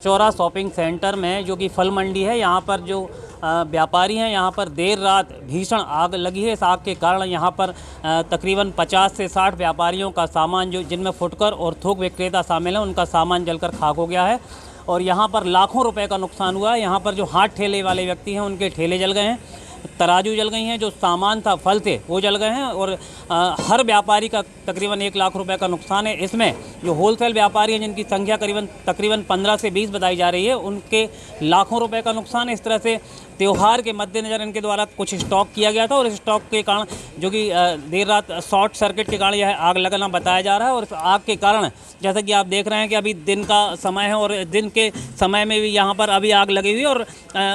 Chaura shopping centre में जो कि फल मंडी है, यहाँ पर जो व्यापारी हैं, यहाँ पर देर रात भीषण आग लगी है। इस आग के कारण यहाँ पर तकरीबन 50 से 60 व्यापारियों का सामान, जो जिनमें फुटकर और थोक विक्रेता शामिल हैं, उनका सामान जलकर खाक हो गया है और यहाँ पर लाखों रुपए का नुकसान हुआ है। यहाँ पर जो हाथ ठेले वाले व्यक्ति हैं, उनके ठेले जल गए हैं, तराजू जल गई हैं, जो सामान था फल थे वो जल गए हैं और हर व्यापारी का तकरीबन 1 लाख रुपए का नुकसान है। इसमें जो होलसेल व्यापारी हैं, जिनकी संख्या तकरीबन 15 से 20 बताई जा रही है, उनके लाखों रुपए का नुकसान है। इस तरह से त्यौहार के मद्देनज़र इनके द्वारा कुछ स्टॉक किया गया था और इस स्टॉक के कारण जो कि देर रात शॉर्ट सर्किट के कारण यह आग लगना बताया जा रहा है। और इस आग के कारण जैसा कि आप देख रहे हैं कि अभी दिन का समय है और दिन के समय में भी यहाँ पर अभी आग लगी हुई है और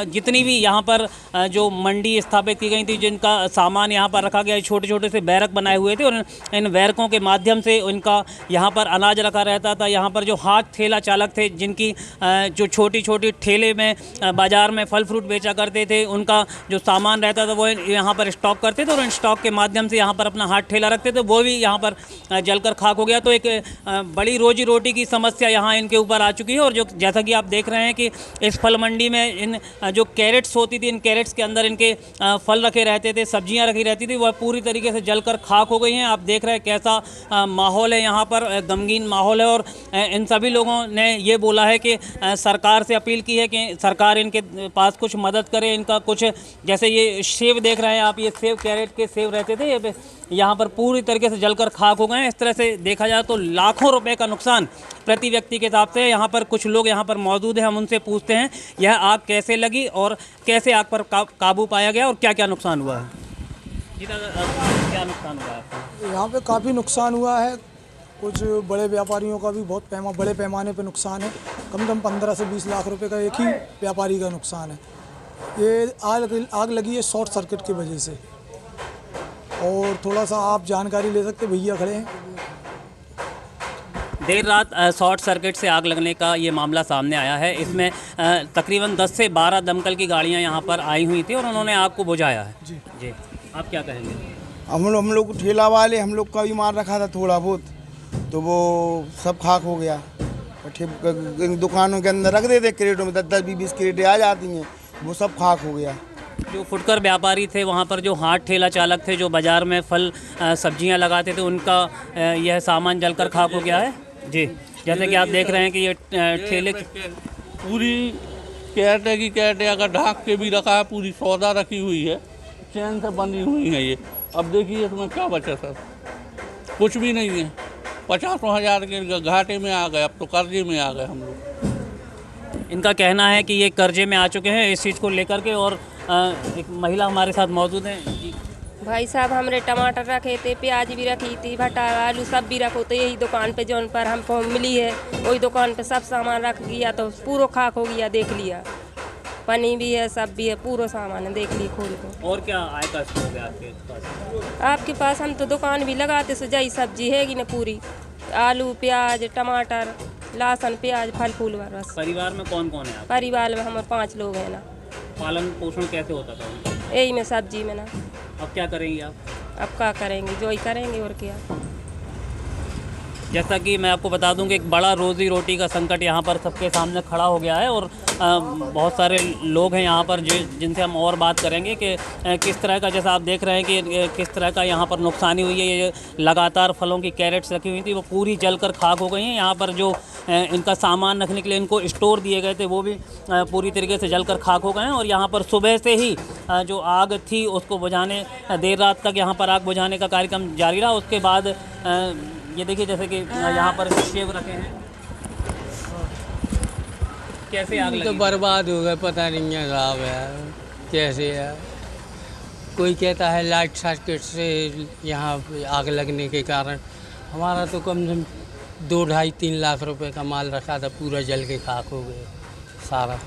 जितनी भी यहाँ पर जो मंडी स्थापित की गई थी, जिनका सामान यहाँ पर रखा गया, छोटे छोटे से बैरक बनाए हुए थे और इन बैरकों के माध्यम से उनका यहाँ पर अनाज रखा रहता था। यहाँ पर जो हाथ ठेला चालक थे, जिनकी जो छोटी छोटी ठेले में बाज़ार में फल फ्रूट बेचा करते थे, उनका जो सामान रहता था वो यहाँ पर स्टॉक करते थे और इन स्टॉक के माध्यम से यहाँ पर अपना हाथ ठेला रखते थे, वो भी यहाँ पर जलकर खाक हो गया। तो एक बड़ी रोजी रोटी की समस्या यहाँ इनके ऊपर आ चुकी है। और जो जैसा कि आप देख रहे हैं कि इस फल मंडी में इन जो कैरेट्स होती थी, इन कैरेट्स के अंदर इनके फल रखे रहते थे, सब्जियां रखी रहती थी, वह पूरी तरीके से जलकर खाक हो गई हैं। आप देख रहे हैं कैसा माहौल है, यहाँ पर गमगीन माहौल है। और इन सभी लोगों ने ये बोला है कि सरकार से अपील की है कि सरकार इनके पास कुछ मदद करे। इनका कुछ, जैसे ये सेब देख रहे हैं आप, ये सेब कैरेट के सेब रहते थे, ये यहाँ पर पूरी तरीके से जलकर खाक हो गए हैं। इस तरह से देखा जाए तो लाखों रुपए का नुकसान प्रति व्यक्ति के हिसाब से। यहाँ पर कुछ लोग यहाँ पर मौजूद हैं, हम उनसे पूछते हैं यह आग कैसे लगी और कैसे आग पर काबू पाया गया और क्या क्या नुकसान हुआ है। जी दादा, क्या नुकसान हुआ है? यहाँ पे काफ़ी नुकसान हुआ है। कुछ बड़े व्यापारियों का भी बहुत बड़े पैमाने पे नुकसान है। कम से कम 15 से 20 लाख रुपए का एक ही व्यापारी का नुकसान है। ये आग लगी है शॉर्ट सर्किट की वजह से। और थोड़ा सा आप जानकारी ले सकते, भैया खड़े हैं। देर रात शॉर्ट सर्किट से आग लगने का ये मामला सामने आया है। इसमें तकरीबन 10 से 12 दमकल की गाड़ियां यहाँ पर आई हुई थी और उन्होंने आग को बुझाया है। जी जी, आप क्या कहेंगे? हम लोग ठेला वाले, हम लोग का भी मार रखा था थोड़ा बहुत, तो वो सब खाक हो गया। दुकानों के अंदर रख देते क्रेटों में, 10-10, 20-20 क्रेटें आ जाती हैं, वो सब खाक हो गया। जो फुटकर व्यापारी थे, वहाँ पर जो हाथ ठेला चालक थे, जो बाज़ार में फल सब्जियां लगाते थे, उनका यह सामान जलकर खाक हो गया है। जी, जैसे कि आप देख रहे हैं कि ये ठेले पूरी कैरेट की कैरेट अगर ढाक के भी रखा है, पूरी सौदा रखी हुई है, चैन से बंधी हुई है ये। अब देखिए इसमें क्या बचा सर, कुछ भी नहीं है। 50,000 के घाटे में आ गए, अब तो कर्जे में आ गए हम लोग। इनका कहना है कि ये कर्जे में आ चुके हैं इस चीज़ को लेकर के। और एक महिला हमारे साथ मौजूद हैं। जी भाई साहब, हमरे टमाटर रखे थे, प्याज भी रखी थी, भट्टा आलू सब भी रखो, तो यही दुकान पे जौन पर हमको मिली है वही दुकान पे सब सामान रख गया, तो पूरा खाक हो गया। देख लिया, पनी भी है, सब भी है, पूरा सामान है, देख लिए खोल को। और क्या आय का स्रोत है आपके पास? आपके पास हम तो दुकान भी लगाते, सजाई सब्जी हैगी ना पूरी, आलू प्याज टमाटर लहसुन प्याज फल फूल बस। परिवार में कौन कौन है आप? परिवार में हमारे 5 लोग हैं ना। पालन पोषण कैसे होता था? यही में सब्जी में ना। अब क्या करेंगे आप? अब क्या करेंगे, जो ही करेंगे और क्या। जैसा कि मैं आपको बता दूं कि एक बड़ा रोज़ी रोटी का संकट यहाँ पर सबके सामने खड़ा हो गया है और बहुत सारे लोग हैं यहाँ पर जिनसे हम और बात करेंगे कि किस तरह का, जैसा आप देख रहे हैं कि किस तरह का यहाँ पर नुकसानी हुई है। ये लगातार फलों की कैरेट्स रखी हुई थी, वो पूरी जलकर खाक हो गई हैं। यहाँ पर जो इनका सामान रखने के लिए इनको स्टोर दिए गए थे, वो भी पूरी तरीके से जलकर खाक हो गए हैं। और यहाँ पर सुबह से ही जो आग थी उसको बुझाने, देर रात तक यहाँ पर आग बुझाने का कार्यक्रम जारी रहा। उसके बाद ये देखिए, जैसे कि यहाँ पर सेब रखे हैं, कैसे आग लगी? तो बर्बाद हो गए, पता नहीं है साहब यार कैसे है। कोई कहता है लाइट सर्किट से यहाँ आग लगने के कारण। हमारा तो कम से कम 2-2.5-3 लाख रुपए का माल रखा था, पूरा जल के खाक हो गए सारा।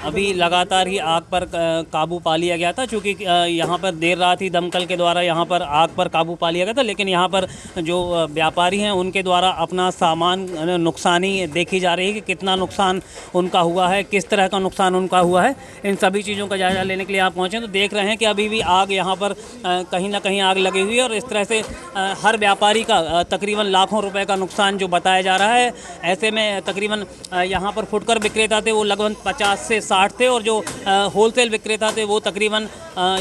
अभी लगातार ही आग पर काबू पा लिया गया था, चूँकि यहाँ पर देर रात ही दमकल के द्वारा यहाँ पर आग पर काबू पा लिया गया था, लेकिन यहाँ पर जो व्यापारी हैं उनके द्वारा अपना सामान नुकसानी देखी जा रही है कि कितना नुकसान उनका हुआ है, किस तरह का नुकसान उनका हुआ है। इन सभी चीज़ों का जायज़ा लेने के लिए आप पहुँचे तो देख रहे हैं कि अभी भी आग यहाँ पर कहीं ना कहीं आग लगी हुई है, और इस तरह से हर व्यापारी का तकरीबन लाखों रुपए का नुकसान जो बताया जा रहा है। ऐसे में तकरीबन यहाँ पर फुटकर विक्रेता थे वो लगभग 50 से 60 थे, और जो होलसेल विक्रेता थे वो तकरीबन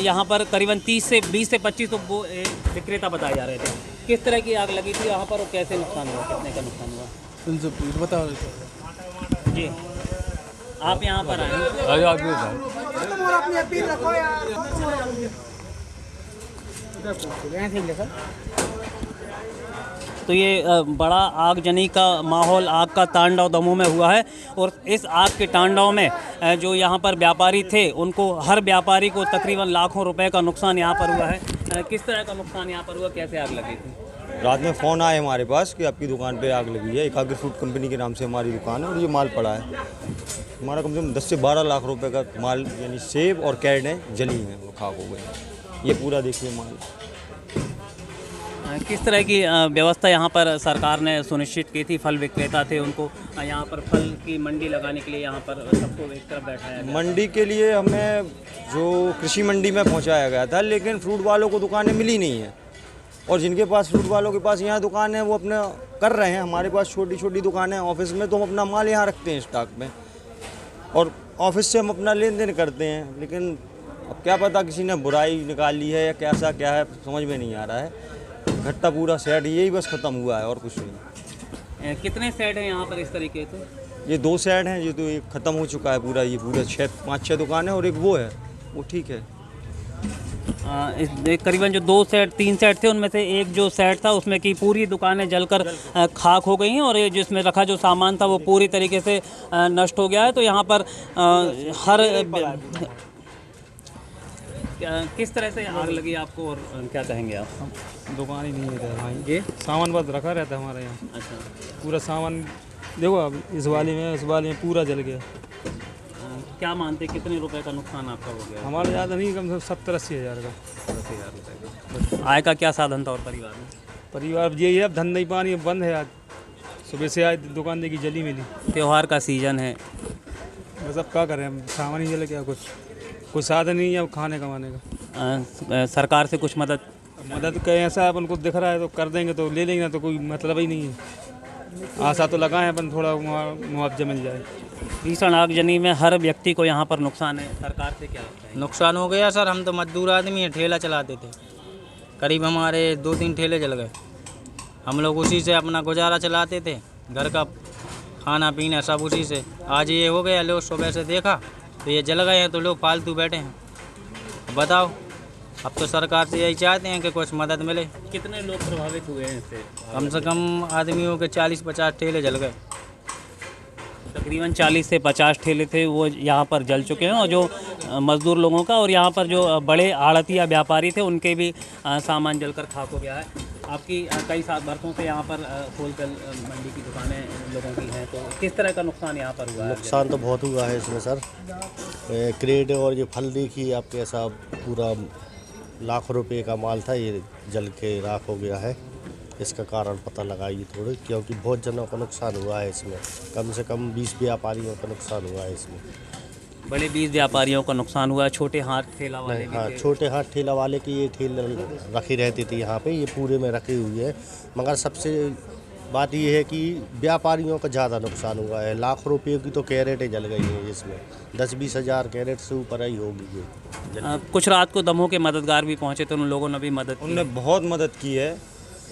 यहाँ पर करीबन 20 से 25 तो वो विक्रेता बताए जा रहे थे। किस तरह की आग लगी थी यहाँ पर और कैसे नुकसान हुआ, कितने का नुकसान हुआ, उनसे बता जी? आप यहाँ पर आए तो ये बड़ा आगजनी का माहौल, आग का तांडव दमोह में हुआ है, और इस आग के तांडव में जो यहाँ पर व्यापारी थे उनको, हर व्यापारी को तकरीबन लाखों रुपए का नुकसान यहाँ पर हुआ है। किस तरह का नुकसान यहाँ पर हुआ, कैसे आग लगी थी? रात में फ़ोन आया हमारे पास कि आपकी दुकान पे आग लगी है। एकाग्र फूड कंपनी के नाम से हमारी दुकान है और ये माल पड़ा है। हमारा कम से कम 10 से 12 लाख रुपए का माल, यानी सेब और कैरेटें जली हैं, वो खाक हो गई। ये पूरा देखिए माल। किस तरह की व्यवस्था यहाँ पर सरकार ने सुनिश्चित की थी? फल विक्रेता थे, उनको यहाँ पर फल की मंडी लगाने के लिए यहाँ पर सबको एक तरफ बैठाया गया। मंडी के लिए हमें जो कृषि मंडी में पहुँचाया गया था, लेकिन फ्रूट वालों को दुकानें मिली नहीं हैं, और जिनके पास फ्रूट वालों के पास यहाँ दुकान है वो अपना कर रहे हैं। हमारे पास छोटी छोटी दुकानें हैं ऑफिस में, तो हम अपना माल यहाँ रखते हैं स्टॉक में, और ऑफिस से हम अपना लेन देन करते हैं। लेकिन अब क्या पता किसी ने बुराई निकाली है या कैसा क्या है, समझ में नहीं आ रहा है। घट्टा पूरा सेट यही बस ख़त्म हुआ है और कुछ नहीं। कितने सेट हैं यहाँ पर इस तरीके से? ये 2 सेट हैं, ये तो एक ख़त्म हो चुका है पूरा। ये पूरा 5-6 दुकान है, और एक वो है, वो ठीक है। करीबन जो 2 सेट 3 सेट थे उनमें से एक जो सेट था उसमें की पूरी दुकानें जलकर खाक हो गई हैं, और ये जिसमें रखा जो सामान था वो पूरी तरीके से नष्ट हो गया है। तो यहाँ पर किस तरह से आग लगी आपको और क्या कहेंगे आप? दुकान ही नहीं है भाई, ये सामान बस रखा रहता है हमारे यहाँ। अच्छा, पूरा सामान देखो, अब इस वाली में पूरा जल गया। क्या मानते कितने रुपए का नुकसान आपका हो गया? हमारा ज़्यादा नहीं, कम से कम 70-80 हज़ार का। 10,000 रुपये का। आय का क्या साधन था और परिवार में? परिवार यही है, अब धंधा ही पानी बंद है। आज सुबह से आज दुकान देखी जली मिली। त्योहार का सीज़न है, बस अब क्या करें, हम सामान ही जल गया। कुछ साधन नहीं है अब खाने कमाने का। सरकार से कुछ मदद कहीं ऐसा अपन को दिख रहा है तो कर देंगे, तो ले लेंगे, तो कोई मतलब ही नहीं है। आशा तो लगाएं अपन, थोड़ा मुआवजा मिल जाए। भीषण आगजनी में हर व्यक्ति को यहाँ पर नुकसान है, सरकार से क्या लगता है? नुकसान हो गया सर, हम तो मजदूर आदमी हैं, ठेला चलाते थे, करीब हमारे 2-3 ठेले जल गए। हम लोग उसी से अपना गुजारा चलाते थे, घर का खाना पीना सब उसी से। आज ये हो गया, लोग सुबह से देखा तो ये जल गए हैं, तो लोग फालतू बैठे हैं। बताओ, अब तो सरकार से यही चाहते हैं कि कुछ मदद मिले। कितने लोग प्रभावित हुए हैं इससे? कम से कम आदमियों के 40-50 ठेले जल गए। तकरीबन 40 से 50 ठेले थे वो यहाँ पर जल चुके हैं, और जो मज़दूर लोगों का और यहाँ पर जो बड़े आड़तिया व्यापारी थे उनके भी सामान जलकर खाक हो गया है। आपकी कई वर्षों से यहाँ पर होलसेल मंडी की दुकानें लोगों की हैं, तो किस तरह का नुकसान यहाँ पर हुआ है? नुकसान तो बहुत हुआ है इसमें सर। क्रेट और ये फल देखिए आपके, ऐसा पूरा लाखों रुपए का माल था, ये जल के राख हो गया है। इसका कारण पता लगाइए थोड़े, क्योंकि बहुत जनों का नुकसान हुआ है इसमें। कम से कम 20 व्यापारियों का नुकसान हुआ है इसमें। बड़े 20 व्यापारियों का नुकसान हुआ है, छोटे हाथ ठेला वाले भी हाँ, थे। छोटे हाथ ठेला वाले की ये ठेले रखी रहती थी यहाँ पे, ये पूरे में रखी हुई है। मगर सबसे बात ये है कि व्यापारियों का ज़्यादा नुकसान हुआ है। लाखों रुपये की तो कैरेटें जल गई हैं इसमें, 10-20 हज़ार कैरेट से ऊपर ही होगी ये। कुछ रात को दमोह के मददगार भी पहुँचे थे, उन लोगों ने भी मदद की। उनने बहुत मदद की है,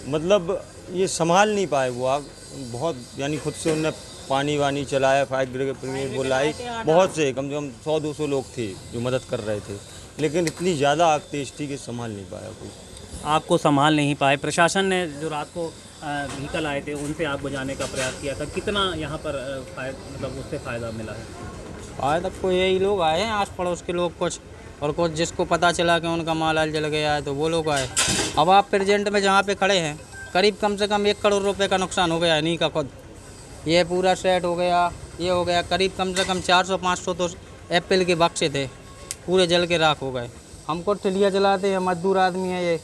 मतलब ये संभाल नहीं पाए वो आग बहुत, यानी खुद से उनने पानी वानी चलाया, फायर ब्रिगेड बुलाई, बहुत से कम से कम 100-200 लोग थे जो मदद कर रहे थे, लेकिन इतनी ज़्यादा आग तेज थी कि संभाल नहीं पाया कोई। आग को संभाल नहीं पाए। प्रशासन ने जो रात को व्हीकल आए थे उनसे आग बुझाने का प्रयास किया था, कितना यहाँ पर मतलब उससे फ़ायदा मिला है? आज तक कोई यही लोग आए हैं, आस पड़ोस के लोग कुछ, और कुछ जिसको पता चला कि उनका माल जल गया है तो वो लोग आए। अब आप प्रेजेंट में जहाँ पे खड़े हैं, करीब कम से कम 1 करोड़ रुपए का नुकसान हो गया है इन्हीं का खुद। ये पूरा सेट हो गया, ये हो गया, करीब कम से कम 400-500 तो एप्पल के बक्से थे, पूरे जल के राख हो गए। हमको ठेलियाँ चलाते हैं, मजदूर आदमी हैं, ये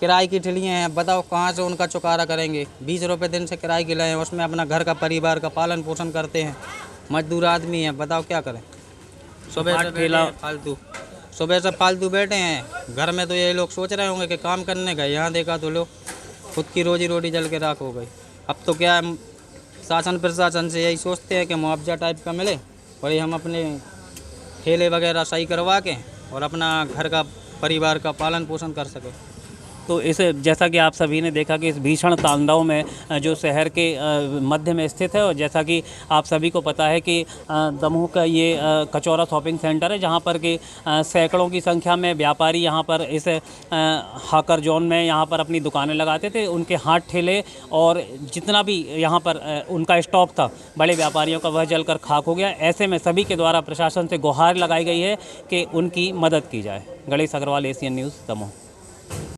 किराए की ठेलियाँ हैं, बताओ कहाँ से उनका चुकारा करेंगे। 20 रुपये दिन से किराए के लाए हैं, उसमें अपना घर का परिवार का पालन पोषण करते हैं। मजदूर आदमी हैं, बताओ क्या करें। सुबह से ठेला फालतू, सुबह से फालतू बैठे हैं घर में। तो ये लोग सोच रहे होंगे कि काम करने गए, यहाँ देखा तो लोग खुद की रोजी रोटी जल के राख हो गई। अब तो क्या है, शासन प्रशासन से यही सोचते हैं कि मुआवजा टाइप का मिले और ये हम अपने ठेले वगैरह सही करवा के और अपना घर का परिवार का पालन पोषण कर सके। तो इस जैसा कि आप सभी ने देखा कि इस भीषण तांडव में जो शहर के मध्य में स्थित है, और जैसा कि आप सभी को पता है कि दमोह का ये कचौरा शॉपिंग सेंटर है, जहां पर कि सैकड़ों की संख्या में व्यापारी यहां पर इस हाकर जोन में यहां पर अपनी दुकानें लगाते थे। उनके हाथ ठेले और जितना भी यहां पर उनका स्टॉक था बड़े व्यापारियों का, वह जलकर खाक हो गया। ऐसे में सभी के द्वारा प्रशासन से गुहार लगाई गई है कि उनकी मदद की जाए। Ganesh Agarwal, Asian News, Damoh.